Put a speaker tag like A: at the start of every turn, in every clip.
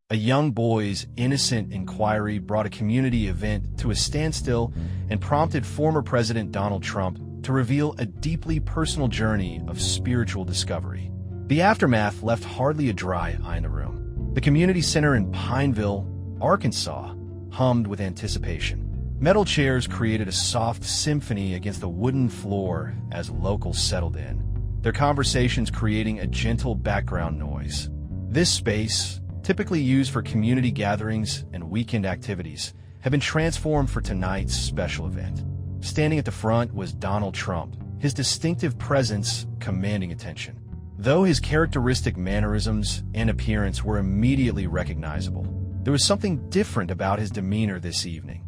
A: A young boy's innocent inquiry brought a community event to a standstill and prompted former President Donald Trump to reveal a deeply personal journey of spiritual discovery. The aftermath left hardly a dry eye in the room. The community center in Pineville, Arkansas, hummed with anticipation. Metal chairs created a soft symphony against the wooden floor as locals settled in, their conversations creating a gentle background noise. This space, typically used for community gatherings and weekend activities, had been transformed for tonight's special event. Standing at the front was Donald Trump, his distinctive presence commanding attention. Though his characteristic mannerisms and appearance were immediately recognizable, there was something different about his demeanor this evening.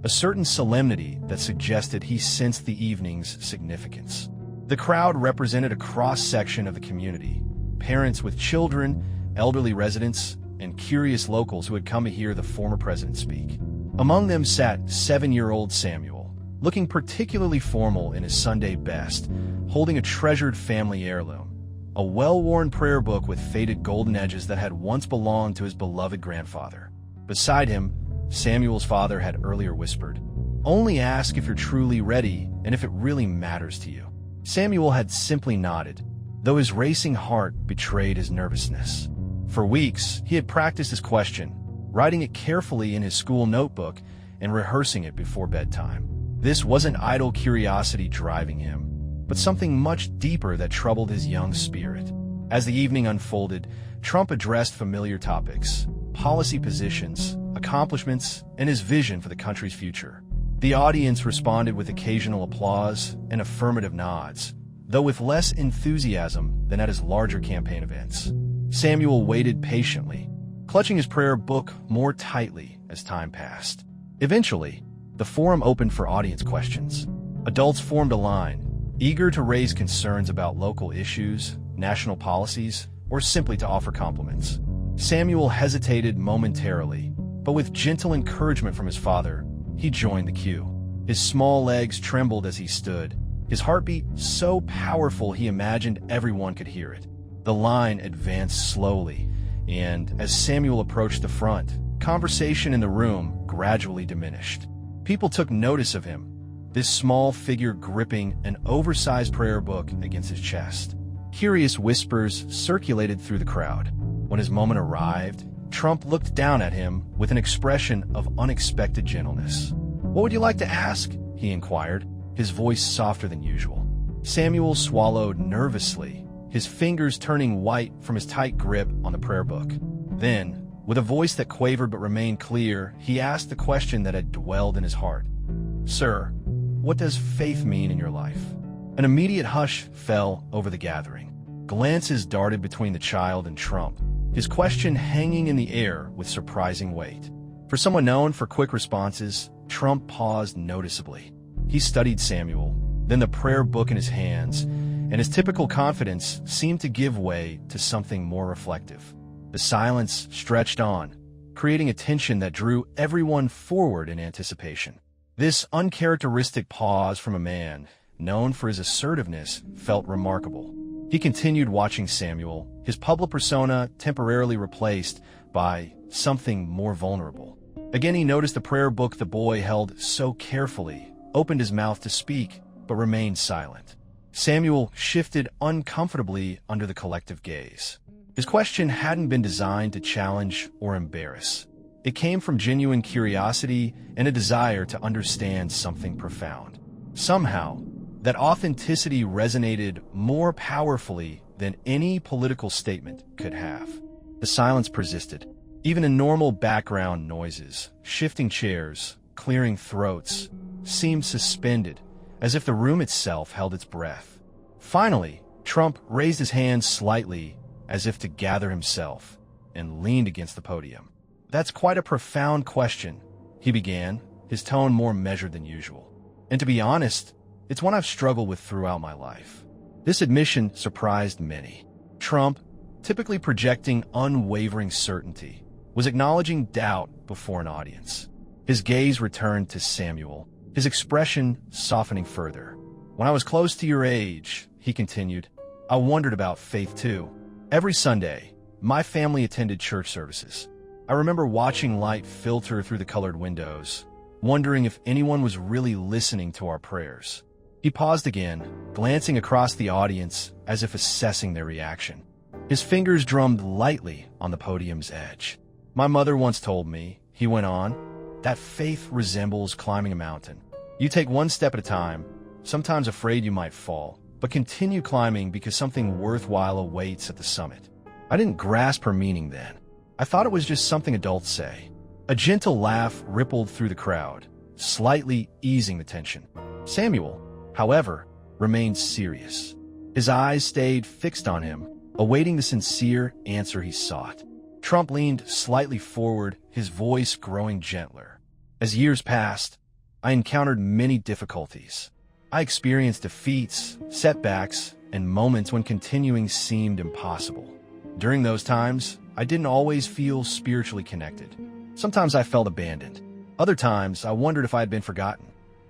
A: A certain solemnity that suggested he sensed the evening's significance. The crowd represented a cross-section of the community, parents with children, elderly residents, and curious locals who had come to hear the former president speak. Among them sat 7-year-old Samuel, looking particularly formal in his Sunday best, holding a treasured family heirloom, a well-worn prayer book with faded golden edges that had once belonged to his beloved grandfather. Beside him, Samuel's father had earlier whispered, "Only ask if you're truly ready and if it really matters to you." Samuel had simply nodded, though his racing heart betrayed his nervousness. For weeks, he had practiced his question, writing it carefully in his school notebook and rehearsing it before bedtime. This wasn't idle curiosity driving him, but something much deeper that troubled his young spirit. As the evening unfolded, Trump addressed familiar topics, policy positions, accomplishments, and his vision for the country's future. The audience responded with occasional applause and affirmative nods, though with less enthusiasm than at his larger campaign events. Samuel waited patiently, clutching his prayer book more tightly as time passed. Eventually, the forum opened for audience questions. Adults formed a line, eager to raise concerns about local issues, national policies, or simply to offer compliments. Samuel hesitated momentarily, but with gentle encouragement from his father, he joined the queue. His small legs trembled as he stood, his heartbeat so powerful he imagined everyone could hear it. The line advanced slowly, and as Samuel approached the front, conversation in the room gradually diminished. People took notice of him, this small figure gripping an oversized prayer book against his chest. Curious whispers circulated through the crowd. When his moment arrived, Trump looked down at him with an expression of unexpected gentleness. "What would you like to ask?" he inquired, his voice softer than usual. Samuel swallowed nervously, his fingers turning white from his tight grip on the prayer book. Then, with a voice that quavered but remained clear, he asked the question that had dwelled in his heart. "Sir, what does faith mean in your life?" An immediate hush fell over the gathering. Glances darted between the child and Trump, his question hanging in the air with surprising weight. For someone known for quick responses, Trump paused noticeably. He studied Samuel, then the prayer book in his hands, and his typical confidence seemed to give way to something more reflective. The silence stretched on, creating a tension that drew everyone forward in anticipation. This uncharacteristic pause from a man, known for his assertiveness, felt remarkable. He continued watching Samuel, his public persona temporarily replaced by something more vulnerable. Again, he noticed the prayer book the boy held so carefully, opened his mouth to speak, but remained silent. Samuel shifted uncomfortably under the collective gaze. His question hadn't been designed to challenge or embarrass. It came from genuine curiosity and a desire to understand something profound. Somehow, that authenticity resonated more powerfully than any political statement could have. The silence persisted. Even in normal background noises, shifting chairs, clearing throats, seemed suspended, as if the room itself held its breath. Finally, Trump raised his hand slightly, as if to gather himself, and leaned against the podium. "That's quite a profound question," he began, his tone more measured than usual. "And to be honest, it's one I've struggled with throughout my life." This admission surprised many. Trump, typically projecting unwavering certainty, was acknowledging doubt before an audience. His gaze returned to Samuel, his expression softening further. "When I was close to your age," he continued, "I wondered about faith too. Every Sunday, my family attended church services. I remember watching light filter through the colored windows, wondering if anyone was really listening to our prayers. He paused again, glancing across the audience as if assessing their reaction. His fingers drummed lightly on the podium's edge. My mother once told me, he went on, that faith resembles climbing a mountain. You take one step at a time, sometimes afraid you might fall, but continue climbing because something worthwhile awaits at the summit. I didn't grasp her meaning then. I thought it was just something adults say. A gentle laugh rippled through the crowd, slightly easing the tension. Samuel, however, remained serious. His eyes stayed fixed on him, awaiting the sincere answer he sought. Trump leaned slightly forward, his voice growing gentler. As years passed, I encountered many difficulties. I experienced defeats, setbacks, and moments when continuing seemed impossible. During those times, I didn't always feel spiritually connected. Sometimes I felt abandoned. Other times, I wondered if I had been forgotten.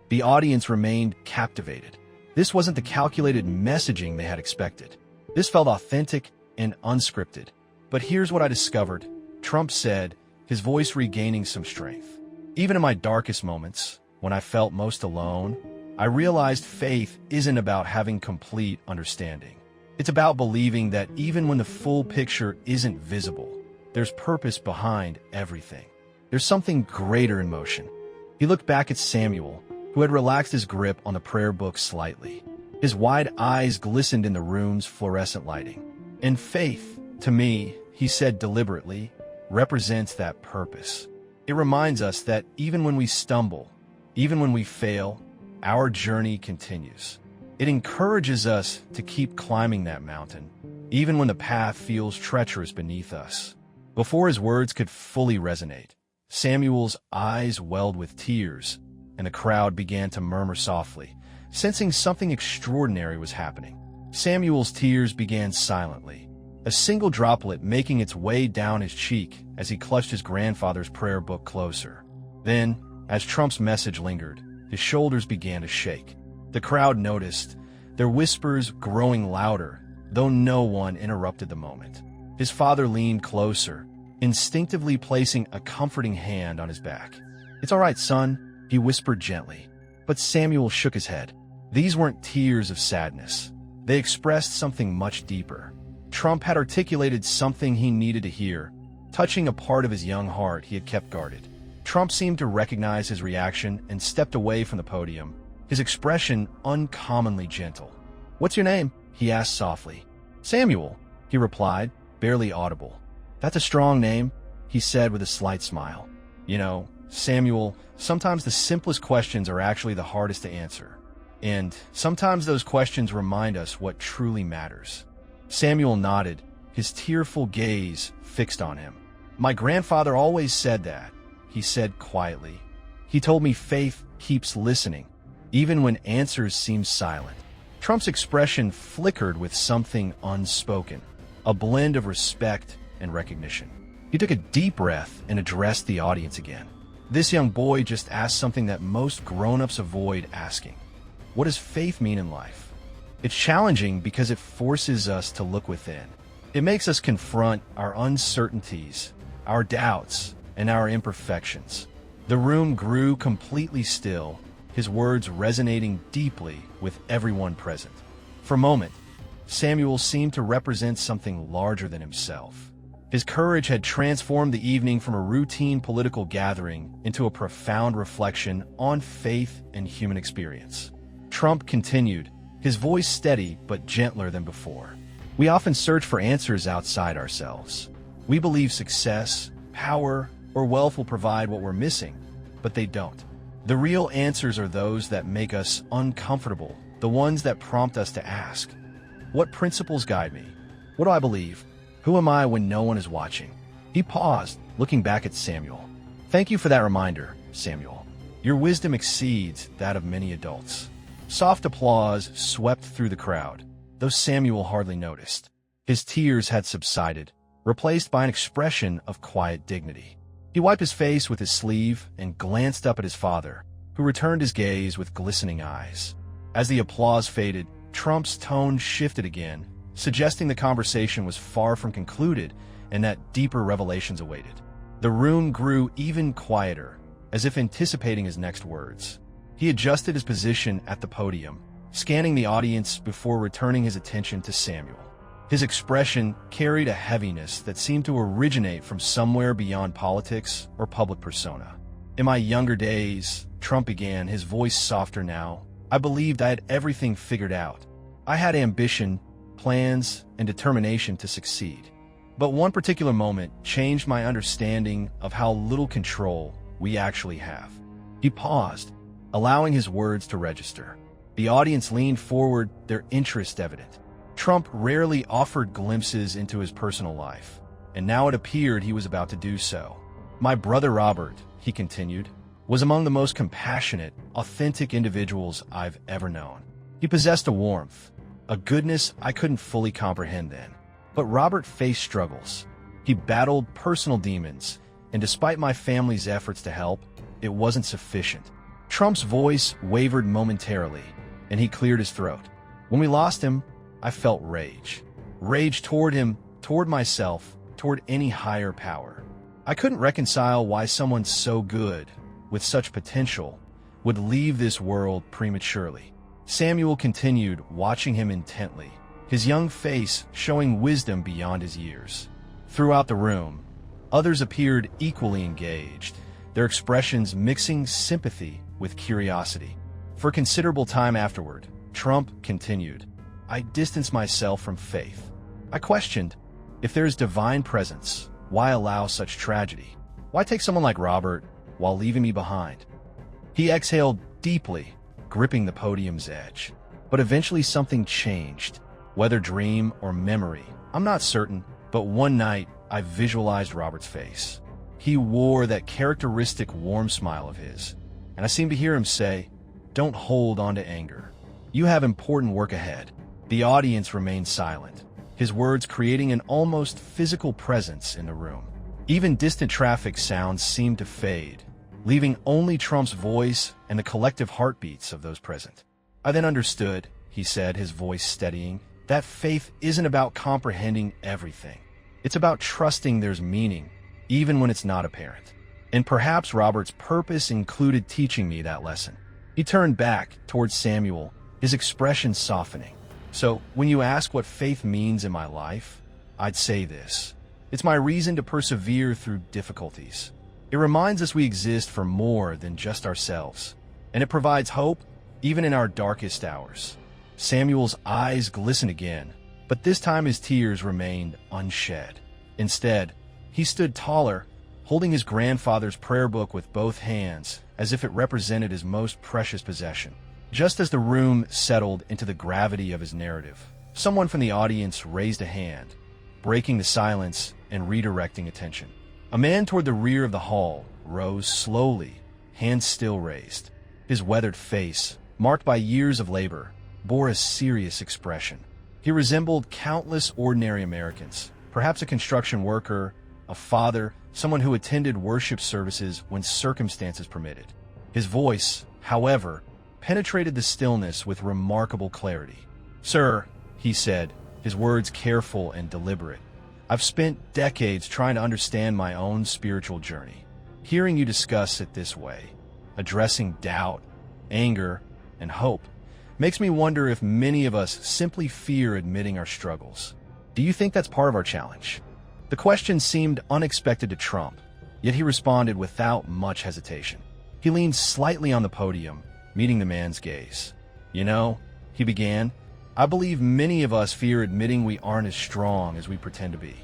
A: The audience remained captivated. This wasn't the calculated messaging they had expected. This felt authentic and unscripted. But here's what I discovered, Trump said, his voice regaining some strength. Even in my darkest moments, when I felt most alone, I realized faith isn't about having complete understanding. It's about believing that even when the full picture isn't visible, there's purpose behind everything. There's something greater in motion. He looked back at Samuel, who had relaxed his grip on the prayer book slightly. His wide eyes glistened in the room's fluorescent lighting. And faith, to me, he said deliberately, represents that purpose. It reminds us that even when we stumble, even when we fail, our journey continues. It encourages us to keep climbing that mountain, even when the path feels treacherous beneath us. Before his words could fully resonate, Samuel's eyes welled with tears, and the crowd began to murmur softly, sensing something extraordinary was happening. Samuel's tears began silently, a single droplet making its way down his cheek as he clutched his grandfather's prayer book closer. Then, as Trump's message lingered, his shoulders began to shake. The crowd noticed, their whispers growing louder, though no one interrupted the moment. His father leaned closer, instinctively placing a comforting hand on his back. "It's all right, son," he whispered gently. But Samuel shook his head. These weren't tears of sadness. They expressed something much deeper. Trump had articulated something he needed to hear, touching a part of his young heart he had kept guarded. Trump seemed to recognize his reaction and stepped away from the podium, his expression uncommonly gentle. "What's your name?" he asked softly. "Samuel," he replied, barely audible. "That's a strong name," he said with a slight smile. "You know, Samuel, sometimes the simplest questions are actually the hardest to answer. And sometimes those questions remind us what truly matters." Samuel nodded, his tearful gaze fixed on him. "My grandfather always said that," he said quietly. "He told me faith keeps listening, even when answers seem silent." Trump's expression flickered with something unspoken, a blend of respect and recognition. He took a deep breath and addressed the audience again. This young boy just asked something that most grown-ups avoid asking. What does faith mean in life? It's challenging because it forces us to look within. It makes us confront our uncertainties, our doubts, and our imperfections. The room grew completely still, his words resonating deeply with everyone present. For a moment, Samuel seemed to represent something larger than himself. His courage had transformed the evening from a routine political gathering into a profound reflection on faith and human experience. Trump continued, his voice steady but gentler than before. "We often search for answers outside ourselves. We believe success, power, or wealth will provide what we're missing, but they don't. The real answers are those that make us uncomfortable, the ones that prompt us to ask, what principles guide me? What do I believe? Who am I when no one is watching?" He paused, looking back at Samuel. "Thank you for that reminder, Samuel. Your wisdom exceeds that of many adults." Soft applause swept through the crowd, though Samuel hardly noticed. His tears had subsided, replaced by an expression of quiet dignity. He wiped his face with his sleeve and glanced up at his father, who returned his gaze with glistening eyes. As the applause faded, Trump's tone shifted again, suggesting the conversation was far from concluded and that deeper revelations awaited. The room grew even quieter, as if anticipating his next words. He adjusted his position at the podium, scanning the audience before returning his attention to Samuel. His expression carried a heaviness that seemed to originate from somewhere beyond politics or public persona. In my younger days, Trump began, his voice softer now, I believed I had everything figured out. I had ambition, plans, and determination to succeed. But one particular moment changed my understanding of how little control we actually have. He paused, allowing his words to register. The audience leaned forward, their interest evident. Trump rarely offered glimpses into his personal life, and now it appeared he was about to do so. My brother Robert, he continued, was among the most compassionate, authentic individuals I've ever known. He possessed a warmth, a goodness I couldn't fully comprehend then. But Robert faced struggles. He battled personal demons, and despite my family's efforts to help, it wasn't sufficient. Trump's voice wavered momentarily, and he cleared his throat. When we lost him, I felt rage. Rage toward him, toward myself, toward any higher power. I couldn't reconcile why someone so good, with such potential, would leave this world prematurely. Samuel continued, watching him intently, his young face showing wisdom beyond his years. Throughout the room, others appeared equally engaged, their expressions mixing sympathy with curiosity. For considerable time afterward, Trump continued, I distanced myself from faith. I questioned, if there is divine presence, why allow such tragedy? Why take someone like Robert while leaving me behind? He exhaled deeply, gripping the podium's edge. But eventually something changed. Whether dream or memory, I'm not certain, but one night I visualized Robert's face. He wore that characteristic warm smile of his, and I seemed to hear him say, don't hold on to anger. You have important work ahead. The audience remained silent, his words creating an almost physical presence in the room. Even distant traffic sounds seemed to fade, leaving only Trump's voice and the collective heartbeats of those present. I then understood, he said, his voice steadying, that faith isn't about comprehending everything. It's about trusting there's meaning, even when it's not apparent. And perhaps Robert's purpose included teaching me that lesson. He turned back towards Samuel, his expression softening. So, when you ask what faith means in my life, I'd say this. It's my reason to persevere through difficulties. It reminds us we exist for more than just ourselves, and it provides hope even in our darkest hours. Samuel's eyes glistened again, but this time his tears remained unshed. Instead, he stood taller, holding his grandfather's prayer book with both hands, as if it represented his most precious possession. Just as the room settled into the gravity of his narrative, someone from the audience raised a hand, breaking the silence and redirecting attention. A man toward the rear of the hall rose slowly, hands still raised. His weathered face, marked by years of labor, bore a serious expression. He resembled countless ordinary Americans, perhaps a construction worker, a father, someone who attended worship services when circumstances permitted. His voice, however, penetrated the stillness with remarkable clarity. Sir, he said, his words careful and deliberate, I've spent decades trying to understand my own spiritual journey. Hearing you discuss it this way, addressing doubt, anger, and hope, makes me wonder if many of us simply fear admitting our struggles. Do you think that's part of our challenge? The question seemed unexpected to Trump, yet he responded without much hesitation. He leaned slightly on the podium, meeting the man's gaze. You know, he began, I believe many of us fear admitting we aren't as strong as we pretend to be.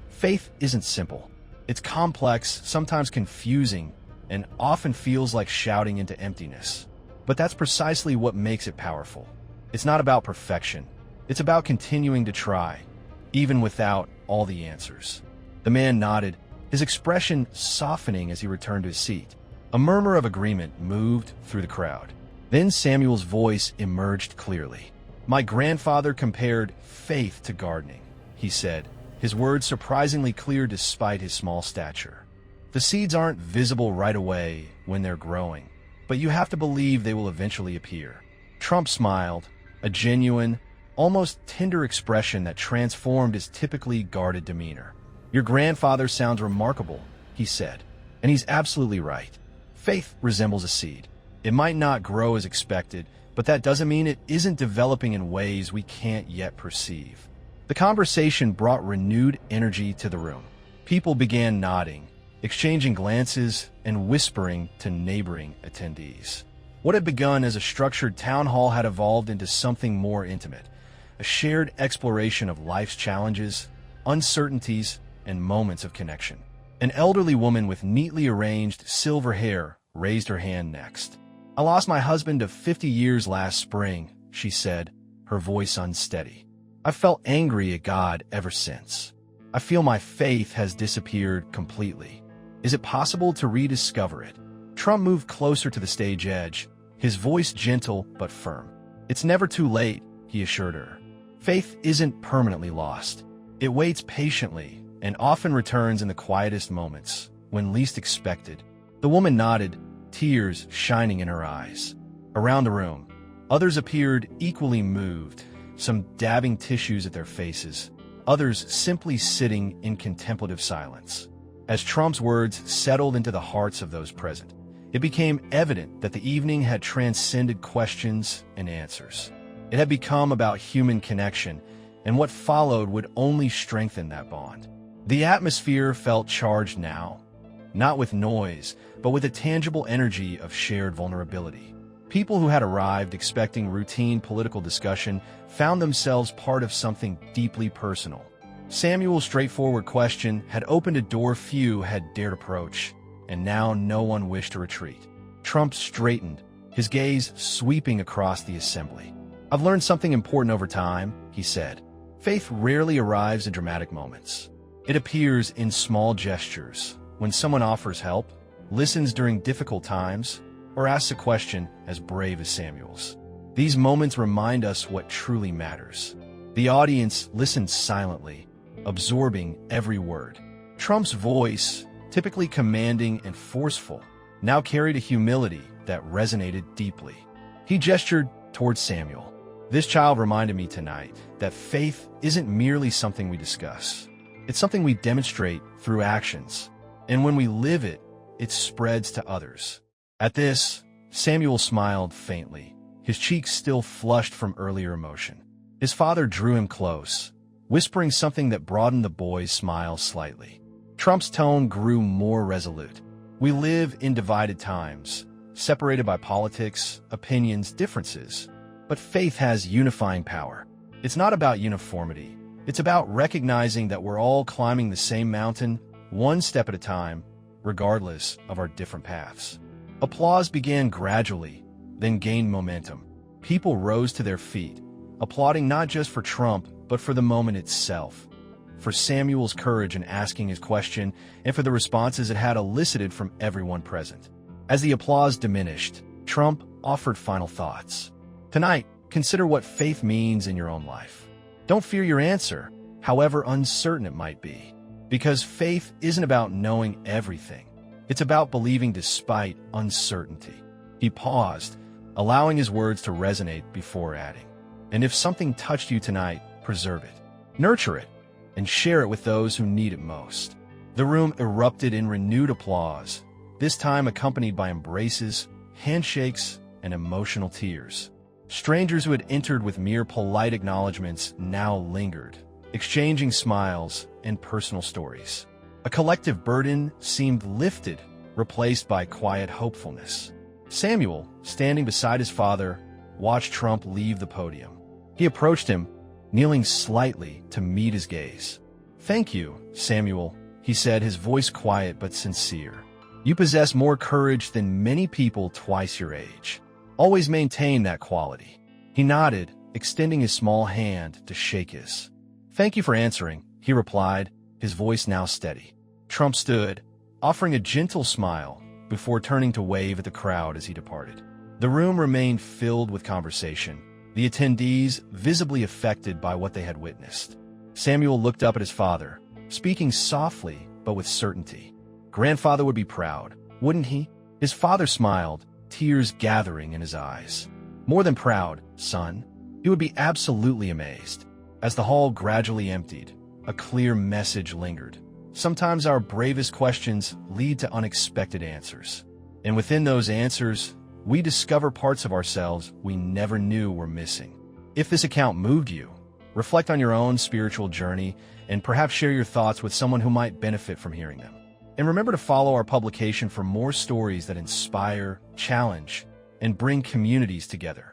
A: Faith isn't simple. It's complex, sometimes confusing, and often feels like shouting into emptiness. But that's precisely what makes it powerful. It's not about perfection. It's about continuing to try, even without all the answers. The man nodded, his expression softening as he returned to his seat. A murmur of agreement moved through the crowd. Then Samuel's voice emerged clearly. My grandfather compared faith to gardening, he said, his words surprisingly clear despite his small stature. The seeds aren't visible right away when they're growing, but you have to believe they will eventually appear. Trump smiled, a genuine, almost tender expression that transformed his typically guarded demeanor. Your grandfather sounds remarkable, he he said. And he's absolutely right. Faith resembles a seed. It might not grow as expected, but that doesn't mean it isn't developing in ways we can't yet perceive. The conversation brought renewed energy to the room. People began nodding, exchanging glances, and whispering to neighboring attendees. What had begun as a structured town hall had evolved into something more intimate, a shared exploration of life's challenges, uncertainties, and moments of connection. An elderly woman with neatly arranged silver hair raised her hand next. "I lost my husband of 50 years last spring," she said, her voice unsteady. "I've felt angry at God ever since. I feel my faith has disappeared completely. Is it possible to rediscover it?" Trump moved closer to the stage edge, his voice gentle but firm. "It's never too late," he assured her. "Faith isn't permanently lost. It waits patiently and often returns in the quietest moments, when least expected." The woman nodded, tears shining in her eyes. Around the room, others appeared equally moved, some dabbing tissues at their faces, others simply sitting in contemplative silence. As Trump's words settled into the hearts of those present, it became evident that the evening had transcended questions and answers. It had become about human connection, and what followed would only strengthen that bond. The atmosphere felt charged now, not with noise, but with a tangible energy of shared vulnerability. People who had arrived expecting routine political discussion found themselves part of something deeply personal. Samuel's straightforward question had opened a door few had dared approach, and now no one wished to retreat. Trump straightened, his gaze sweeping across the assembly. "I've learned something important over time," he said. "Faith rarely arrives in dramatic moments. It appears in small gestures, when someone offers help, listens during difficult times, or asks a question as brave as Samuel's. These moments remind us what truly matters." The audience listened silently, absorbing every word. Trump's voice, typically commanding and forceful, now carried a humility that resonated deeply. He gestured towards Samuel. "This child reminded me tonight that faith isn't merely something we discuss. It's something we demonstrate through actions. And when we live it, it spreads to others." At this, Samuel smiled faintly, his cheeks still flushed from earlier emotion. His father drew him close, whispering something that broadened the boy's smile slightly. Trump's tone grew more resolute. "We live in divided times, separated by politics, opinions, differences. But faith has unifying power. It's not about uniformity. It's about recognizing that we're all climbing the same mountain, one step at a time, regardless of our different paths." Applause began gradually, then gained momentum. People rose to their feet, applauding not just for Trump, but for the moment itself, for Samuel's courage in asking his question, and for the responses it had elicited from everyone present. As the applause diminished, Trump offered final thoughts. "Tonight, consider what faith means in your own life. Don't fear your answer, however uncertain it might be, because faith isn't about knowing everything. It's about believing despite uncertainty." He paused, allowing his words to resonate before adding, "And if something touched you tonight, preserve it, nurture it, and share it with those who need it most." The room erupted in renewed applause, this time accompanied by embraces, handshakes, and emotional tears. Strangers who had entered with mere polite acknowledgments now lingered, exchanging smiles and personal stories. A collective burden seemed lifted, replaced by quiet hopefulness. Samuel, standing beside his father, watched Trump leave the podium. He approached him, kneeling slightly to meet his gaze. "Thank you, Samuel," he said, his voice quiet but sincere. "You possess more courage than many people twice your age. Always maintain that quality." He nodded, extending his small hand to shake his. "Thank you for answering," he replied, his voice now steady. Trump stood, offering a gentle smile, before turning to wave at the crowd as he departed. The room remained filled with conversation, the attendees visibly affected by what they had witnessed. Samuel looked up at his father, speaking softly but with certainty. Grandfather would be proud, wouldn't he? His father smiled, tears gathering in his eyes. "More than proud, son. He would be absolutely amazed." As the hall gradually emptied, a clear message lingered. Sometimes our bravest questions lead to unexpected answers. And within those answers, we discover parts of ourselves we never knew were missing. If this account moved you, reflect on your own spiritual journey and perhaps share your thoughts with someone who might benefit from hearing them. And remember to follow our publication for more stories that inspire, challenge, and bring communities together.